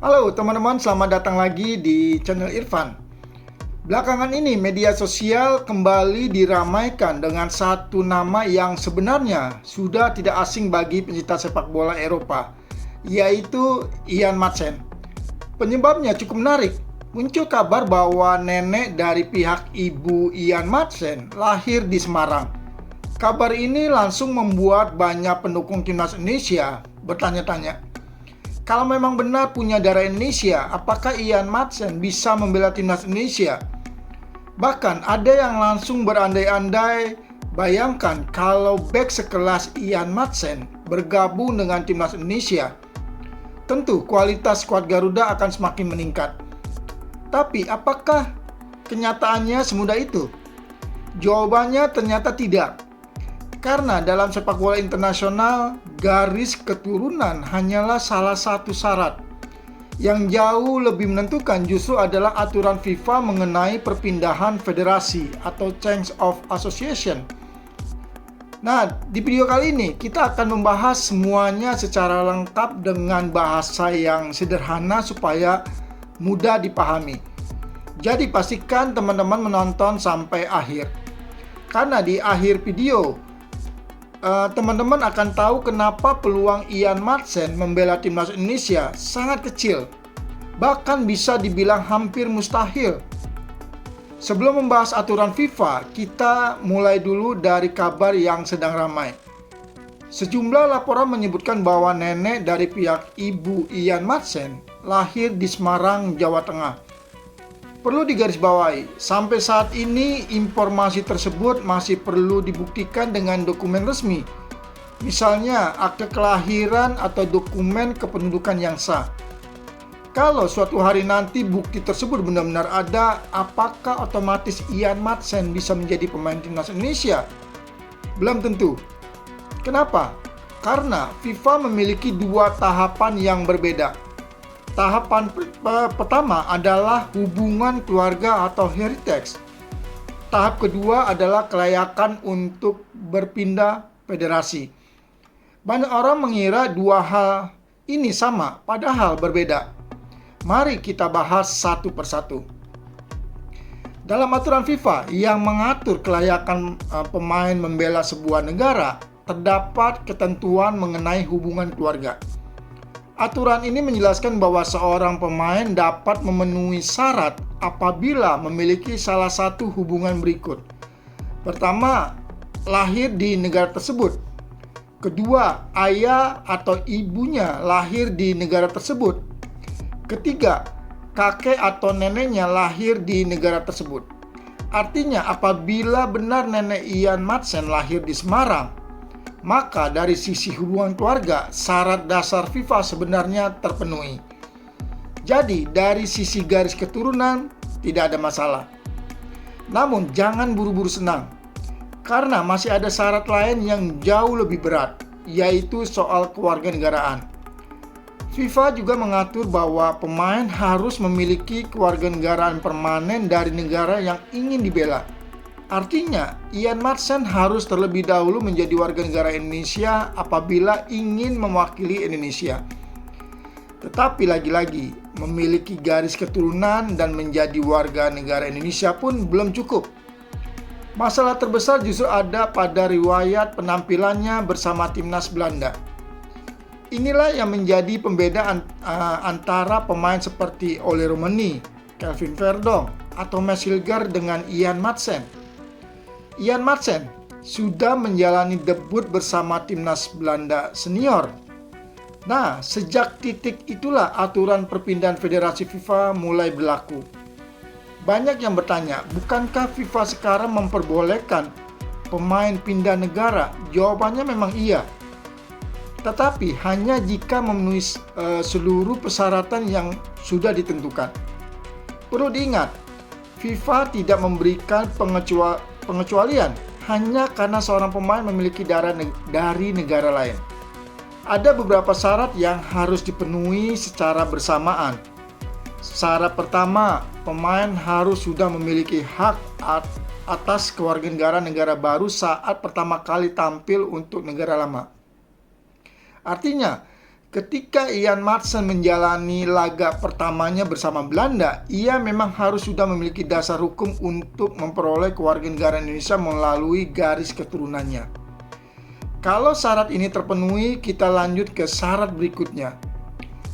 Halo teman-teman, selamat datang lagi di channel Irfan. Belakangan ini media sosial kembali diramaikan dengan satu nama yang sebenarnya sudah tidak asing bagi pencinta sepak bola Eropa, yaitu Ian Maatsen. Penyebabnya cukup menarik. Muncul kabar bahwa nenek dari pihak ibu Ian Maatsen lahir di Semarang. Kabar ini langsung membuat banyak pendukung timnas Indonesia bertanya-tanya, kalau memang benar punya darah Indonesia, apakah Ian Maatsen bisa membela timnas Indonesia? Bahkan ada yang langsung berandai-andai, bayangkan kalau bek sekelas Ian Maatsen bergabung dengan timnas Indonesia. Tentu kualitas skuad Garuda akan semakin meningkat. Tapi apakah kenyataannya semudah itu? Jawabannya ternyata tidak. Karena dalam sepak bola internasional, garis keturunan hanyalah salah satu syarat. Yang jauh lebih menentukan justru adalah aturan FIFA mengenai perpindahan federasi atau change of association. Nah, di video kali ini kita akan membahas semuanya secara lengkap dengan bahasa yang sederhana supaya mudah dipahami. Jadi pastikan teman-teman menonton sampai akhir. Karena di akhir video teman-teman akan tahu kenapa peluang Ian Maatsen membela timnas Indonesia sangat kecil, bahkan bisa dibilang hampir mustahil. Sebelum membahas aturan FIFA, kita mulai dulu dari kabar yang sedang ramai. Sejumlah laporan menyebutkan bahwa nenek dari pihak ibu Ian Maatsen lahir di Semarang, Jawa Tengah. Perlu digarisbawahi, sampai saat ini informasi tersebut masih perlu dibuktikan dengan dokumen resmi. Misalnya, akte kelahiran atau dokumen kependudukan yang sah. Kalau suatu hari nanti bukti tersebut benar-benar ada, apakah otomatis Ian Maatsen bisa menjadi pemain timnas Indonesia? Belum tentu. Kenapa? Karena FIFA memiliki dua tahapan yang berbeda. Tahapan pertama adalah hubungan keluarga atau heritage. Tahap kedua adalah kelayakan untuk berpindah federasi. Banyak orang mengira dua hal ini sama, padahal berbeda. Mari kita bahas satu persatu. Dalam aturan FIFA yang mengatur kelayakan pemain membela sebuah negara, terdapat ketentuan mengenai hubungan keluarga. Aturan ini menjelaskan bahwa seorang pemain dapat memenuhi syarat apabila memiliki salah satu hubungan berikut. Pertama, lahir di negara tersebut. Kedua, ayah atau ibunya lahir di negara tersebut. Ketiga, kakek atau neneknya lahir di negara tersebut. Artinya, apabila benar nenek Ian Maatsen lahir di Semarang, maka dari sisi hubungan keluarga, syarat dasar FIFA sebenarnya terpenuhi. Jadi, dari sisi garis keturunan, tidak ada masalah. Namun, jangan buru-buru senang, karena masih ada syarat lain yang jauh lebih berat, yaitu soal kewarganegaraan. FIFA juga mengatur bahwa pemain harus memiliki kewarganegaraan permanen dari negara yang ingin dibela. Artinya, Ian Maatsen harus terlebih dahulu menjadi warga negara Indonesia apabila ingin mewakili Indonesia. Tetapi lagi-lagi, memiliki garis keturunan dan menjadi warga negara Indonesia pun belum cukup. Masalah terbesar justru ada pada riwayat penampilannya bersama timnas Belanda. Inilah yang menjadi pembeda antara pemain seperti Ole Roemeny, Kelvin Verdonk, atau Mats Hilger dengan Ian Maatsen. Ian Maatsen sudah menjalani debut bersama timnas Belanda senior. Nah, sejak titik itulah aturan perpindahan federasi FIFA mulai berlaku. Banyak yang bertanya, bukankah FIFA sekarang memperbolehkan pemain pindah negara? Jawabannya memang iya. Tetapi hanya jika memenuhi seluruh persyaratan yang sudah ditentukan. Perlu diingat, FIFA tidak memberikan pengecualian hanya karena seorang pemain memiliki darah dari negara lain. Ada beberapa syarat yang harus dipenuhi secara bersamaan. Syarat pertama, pemain harus sudah memiliki hak atas kewarganegaraan negara baru saat pertama kali tampil untuk negara lama. Artinya, Ketika Ian Maatsen menjalani laga pertamanya bersama Belanda, ia memang harus sudah memiliki dasar hukum untuk memperoleh kewarganegaraan Indonesia melalui garis keturunannya. Kalau syarat ini terpenuhi, kita lanjut ke syarat berikutnya.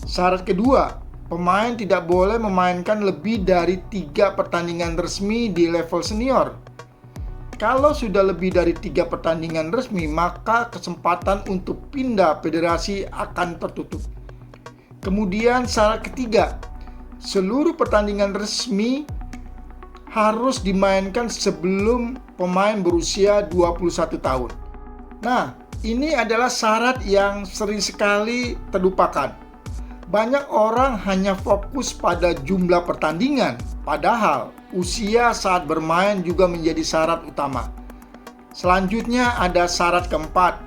Syarat kedua, pemain tidak boleh memainkan lebih dari 3 pertandingan resmi di level senior. Kalau sudah lebih dari 3 pertandingan resmi, maka kesempatan untuk pindah federasi akan tertutup. Kemudian syarat ketiga, seluruh pertandingan resmi harus dimainkan sebelum pemain berusia 21 tahun. Nah, ini adalah syarat yang sering sekali terlupakan. Banyak orang hanya fokus pada jumlah pertandingan, padahal usia saat bermain juga menjadi syarat utama. Selanjutnya ada syarat keempat.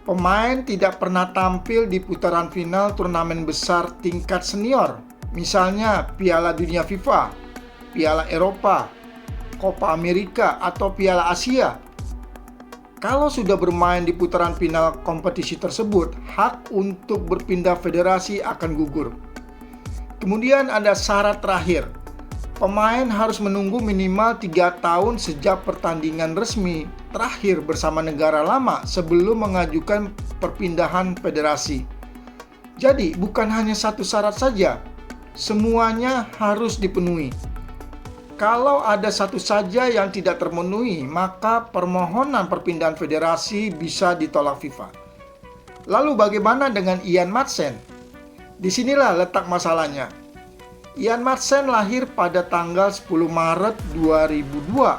Pemain tidak pernah tampil di putaran final turnamen besar tingkat senior, misalnya Piala Dunia FIFA, Piala Eropa, Copa America, atau Piala Asia. Kalau sudah bermain di putaran final kompetisi tersebut, hak untuk berpindah federasi akan gugur. Kemudian ada syarat terakhir. Pemain harus menunggu minimal 3 tahun sejak pertandingan resmi terakhir bersama negara lama sebelum mengajukan perpindahan federasi. Jadi, bukan hanya satu syarat saja, semuanya harus dipenuhi. Kalau ada satu saja yang tidak terpenuhi, maka permohonan perpindahan federasi bisa ditolak FIFA. Lalu bagaimana dengan Ian Maatsen? Disinilah letak masalahnya. Ian Maatsen lahir pada tanggal 10 Maret 2002.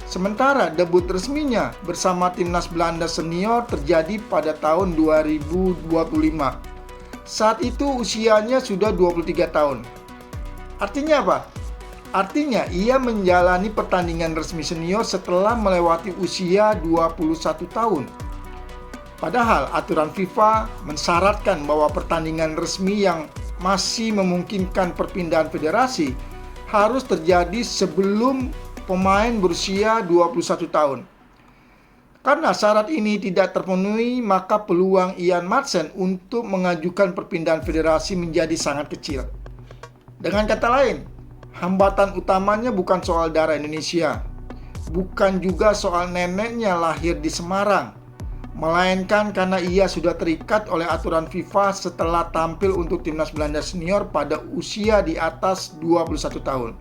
Sementara debut resminya bersama timnas Belanda senior terjadi pada tahun 2025. Saat itu usianya sudah 23 tahun. Artinya apa? Artinya ia menjalani pertandingan resmi senior setelah melewati usia 21 tahun. Padahal aturan FIFA mensyaratkan bahwa pertandingan resmi yang masih memungkinkan perpindahan federasi harus terjadi sebelum pemain berusia 21 tahun. Karena syarat ini tidak terpenuhi, maka peluang Ian Maatsen untuk mengajukan perpindahan federasi menjadi sangat kecil. Dengan kata lain, hambatan utamanya bukan soal darah Indonesia, bukan juga soal neneknya lahir di Semarang, melainkan karena ia sudah terikat oleh aturan FIFA setelah tampil untuk timnas Belanda senior pada usia di atas 21 tahun.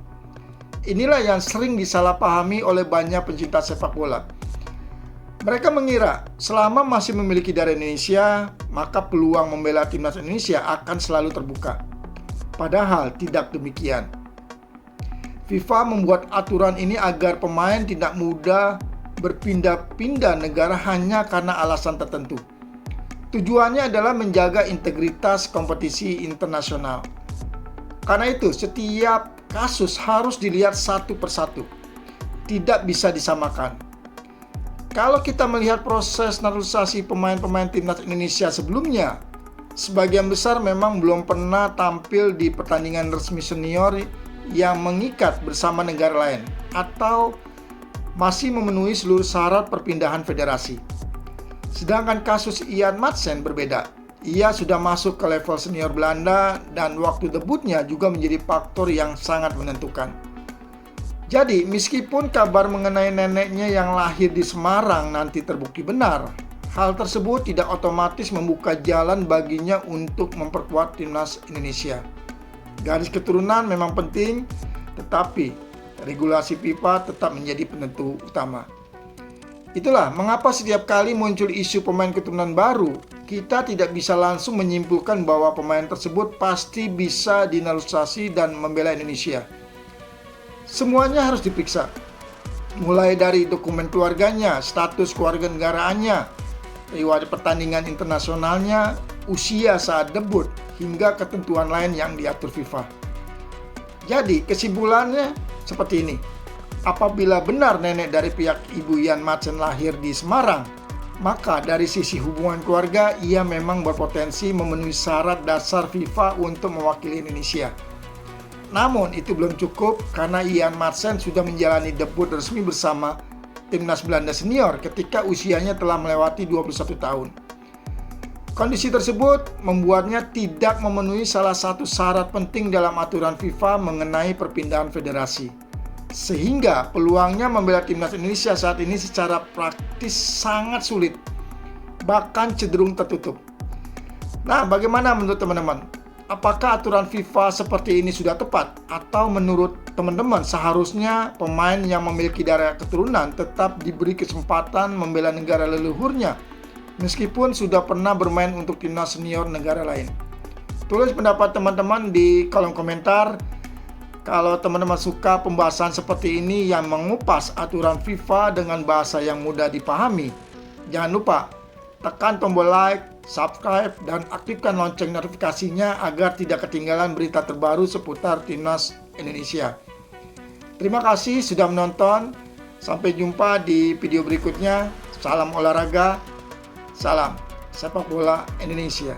Inilah yang sering disalahpahami oleh banyak pencinta sepak bola. Mereka mengira selama masih memiliki darah Indonesia, maka peluang membela timnas Indonesia akan selalu terbuka. Padahal tidak demikian. FIFA membuat aturan ini agar pemain tidak mudah berpindah-pindah negara hanya karena alasan tertentu. Tujuannya adalah menjaga integritas kompetisi internasional. Karena itu, setiap kasus harus dilihat satu persatu. Tidak bisa disamakan. Kalau kita melihat proses naturalisasi pemain-pemain timnas Indonesia sebelumnya, sebagian besar memang belum pernah tampil di pertandingan resmi senior yang mengikat bersama negara lain atau masih memenuhi seluruh syarat perpindahan federasi. Sedangkan kasus Ian Maatsen berbeda. Ia sudah masuk ke level senior Belanda dan waktu debutnya juga menjadi faktor yang sangat menentukan. Jadi, meskipun kabar mengenai neneknya yang lahir di Semarang nanti terbukti benar, hal tersebut tidak otomatis membuka jalan baginya untuk memperkuat timnas Indonesia. Garis keturunan memang penting, tetapi regulasi FIFA tetap menjadi penentu utama. Itulah mengapa setiap kali muncul isu pemain keturunan baru, kita tidak bisa langsung menyimpulkan bahwa pemain tersebut pasti bisa dinaturalisasi dan membela Indonesia. Semuanya harus diperiksa, mulai dari dokumen keluarganya, status kewarganegaraannya, riwayat pertandingan internasionalnya, usia saat debut, hingga ketentuan lain yang diatur FIFA. Jadi kesimpulannya seperti ini. Apabila benar nenek dari pihak ibu Ian Maatsen lahir di Semarang, maka dari sisi hubungan keluarga ia memang berpotensi memenuhi syarat dasar FIFA untuk mewakili Indonesia. Namun itu belum cukup karena Ian Maatsen sudah menjalani debut resmi bersama timnas Belanda senior ketika usianya telah melewati 21 tahun. Kondisi tersebut membuatnya tidak memenuhi salah satu syarat penting dalam aturan FIFA mengenai perpindahan federasi. Sehingga peluangnya membela timnas Indonesia saat ini secara praktis sangat sulit, bahkan cenderung tertutup. Nah, bagaimana menurut teman-teman? Apakah aturan FIFA seperti ini sudah tepat? Atau menurut teman-teman seharusnya pemain yang memiliki darah keturunan tetap diberi kesempatan membela negara leluhurnya meskipun sudah pernah bermain untuk timnas senior negara lain? Tulis pendapat teman-teman di kolom komentar. Kalau teman-teman suka pembahasan seperti ini yang mengupas aturan FIFA dengan bahasa yang mudah dipahami, jangan lupa tekan tombol like, subscribe, dan aktifkan lonceng notifikasinya agar tidak ketinggalan berita terbaru seputar timnas Indonesia. Terima kasih sudah menonton. Sampai jumpa di video berikutnya. Salam olahraga, salam sepak bola Indonesia.